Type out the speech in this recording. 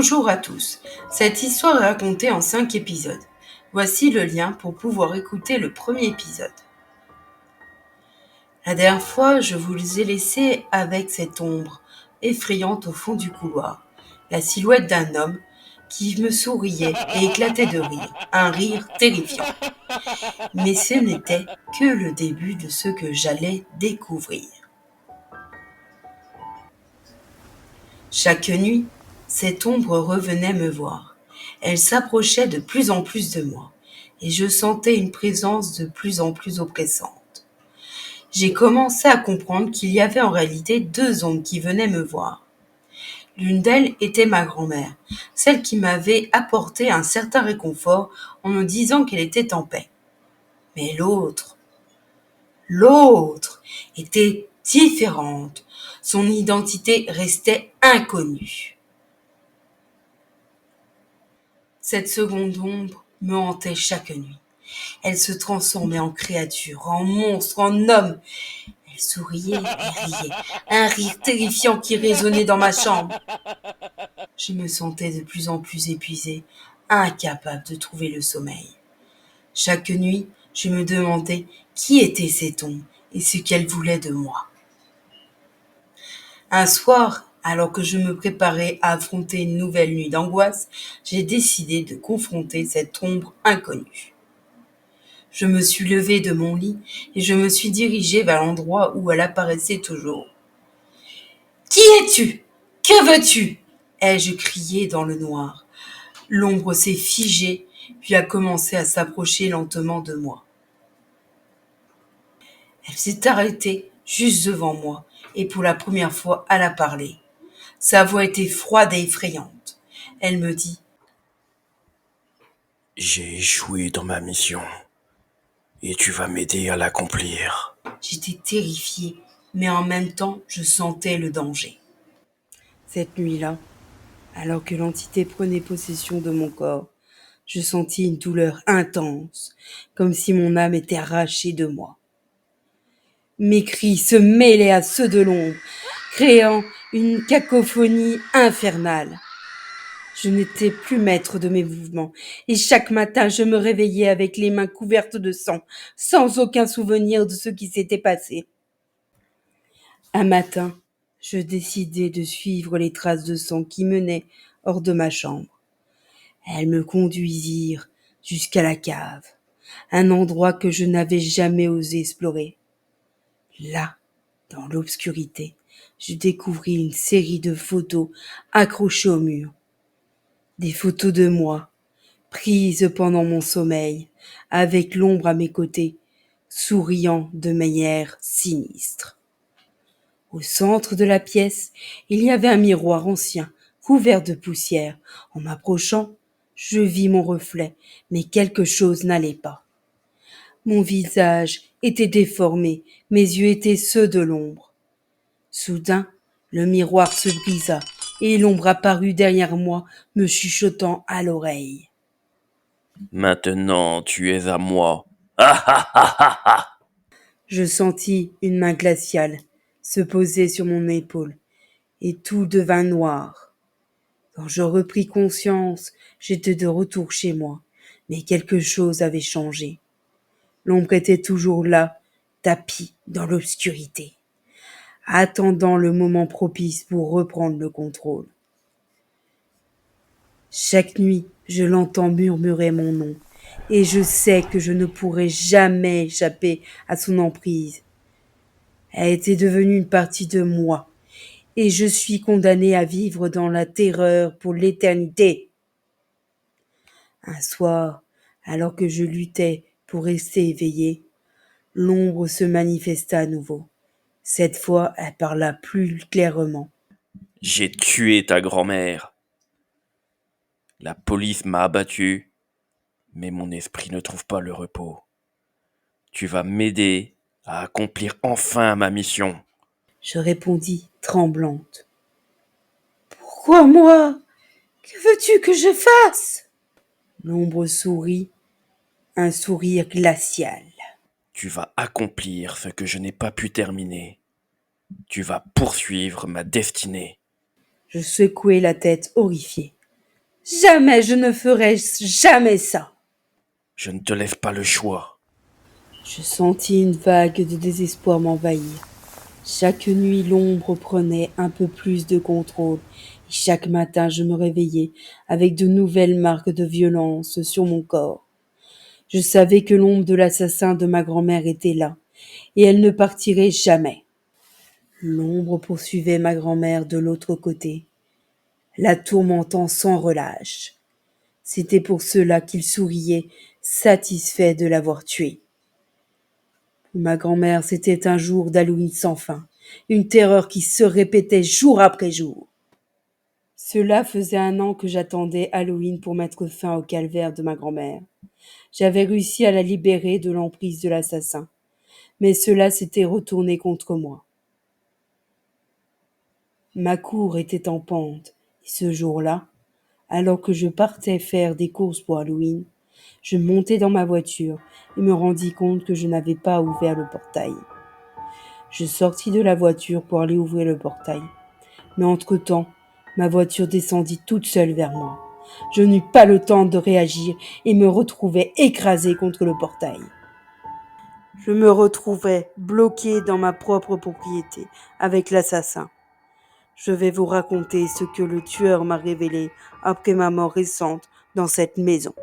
Bonjour à tous. Cette histoire est racontée en 5 épisodes. Voici le lien pour pouvoir écouter le premier épisode. La dernière fois, je vous ai laissé avec cette ombre effrayante au fond du couloir, la silhouette d'un homme qui me souriait et éclatait de rire, un rire terrifiant. Mais ce n'était que le début de ce que j'allais découvrir. Chaque nuit, cette ombre revenait me voir. Elle s'approchait de plus en plus de moi, et je sentais une présence de plus en plus oppressante. J'ai commencé à comprendre qu'il y avait en réalité deux ombres qui venaient me voir. L'une d'elles était ma grand-mère, celle qui m'avait apporté un certain réconfort en me disant qu'elle était en paix. Mais l'autre était différente. Son identité restait inconnue. Cette seconde ombre me hantait chaque nuit. Elle se transformait en créature, en monstre, en homme. Elle souriait et riait, un rire terrifiant qui résonnait dans ma chambre. Je me sentais de plus en plus épuisée, incapable de trouver le sommeil. Chaque nuit, je me demandais qui était cette ombre et ce qu'elle voulait de moi. Un soir, alors que je me préparais à affronter une nouvelle nuit d'angoisse, j'ai décidé de confronter cette ombre inconnue. Je me suis levée de mon lit et je me suis dirigée vers l'endroit où elle apparaissait toujours. « Qui es-tu ? Que veux-tu » ai-je crié dans le noir. L'ombre s'est figée, puis a commencé à s'approcher lentement de moi. Elle s'est arrêtée juste devant moi et pour la première fois, elle a parlé. Sa voix était froide et effrayante. Elle me dit « J'ai échoué dans ma mission et tu vas m'aider à l'accomplir. » J'étais terrifiée, mais en même temps, je sentais le danger. Cette nuit-là, alors que l'entité prenait possession de mon corps, je sentis une douleur intense, comme si mon âme était arrachée de moi. Mes cris se mêlaient à ceux de l'ombre, créant une cacophonie infernale. Je n'étais plus maître de mes mouvements, et chaque matin je me réveillais avec les mains couvertes de sang, sans aucun souvenir de ce qui s'était passé. Un matin, je décidai de suivre les traces de sang qui menaient hors de ma chambre. Elles me conduisirent jusqu'à la cave, un endroit que je n'avais jamais osé explorer. Là, dans l'obscurité, je découvris une série de photos accrochées au mur. Des photos de moi, prises pendant mon sommeil, avec l'ombre à mes côtés, souriant de manière sinistre. Au centre de la pièce, il y avait un miroir ancien, couvert de poussière. En m'approchant, je vis mon reflet, mais quelque chose n'allait pas. Mon visage était déformé, mes yeux étaient ceux de l'ombre. Soudain, le miroir se brisa et l'ombre apparut derrière moi, me chuchotant à l'oreille. « Maintenant, tu es à moi. Ah ah ah ah ah !» Je sentis une main glaciale se poser sur mon épaule et tout devint noir. Quand je repris conscience, j'étais de retour chez moi, mais quelque chose avait changé. L'ombre était toujours là, tapie dans l'obscurité, attendant le moment propice pour reprendre le contrôle. Chaque nuit, je l'entends murmurer mon nom, et je sais que je ne pourrai jamais échapper à son emprise. Elle était devenue une partie de moi, et je suis condamnée à vivre dans la terreur pour l'éternité. Un soir, alors que je luttais pour rester éveillée, l'ombre se manifesta à nouveau. Cette fois, elle parla plus clairement. « J'ai tué ta grand-mère. La police m'a abattu, mais mon esprit ne trouve pas le repos. Tu vas m'aider à accomplir enfin ma mission. » Je répondis, tremblante. Pourquoi moi ? Que veux-tu que je fasse ? L'ombre sourit, un sourire glacial. Tu vas accomplir ce que je n'ai pas pu terminer. Tu vas poursuivre ma destinée. Je secouai la tête horrifiée. Jamais je ne ferai jamais ça. Je ne te laisse pas le choix. Je sentis une vague de désespoir m'envahir. Chaque nuit, l'ombre prenait un peu plus de contrôle. Et chaque matin, je me réveillais avec de nouvelles marques de violence sur mon corps. Je savais que l'ombre de l'assassin de ma grand-mère était là, et elle ne partirait jamais. L'ombre poursuivait ma grand-mère de l'autre côté, la tourmentant sans relâche. C'était pour cela qu'il souriait, satisfait de l'avoir tuée. Pour ma grand-mère, c'était un jour d'Halloween sans fin, une terreur qui se répétait jour après jour. Cela faisait 1 an que j'attendais Halloween pour mettre fin au calvaire de ma grand-mère. J'avais réussi à la libérer de l'emprise de l'assassin, mais cela s'était retourné contre moi. Ma cour était en pente, et ce jour-là, alors que je partais faire des courses pour Halloween, je montai dans ma voiture et me rendis compte que je n'avais pas ouvert le portail. Je sortis de la voiture pour aller ouvrir le portail, mais entre-temps, ma voiture descendit toute seule vers moi. Je n'eus pas le temps de réagir et me retrouvai écrasé contre le portail. Je me retrouvais bloqué dans ma propre propriété avec l'assassin. Je vais vous raconter ce que le tueur m'a révélé après ma mort récente dans cette maison.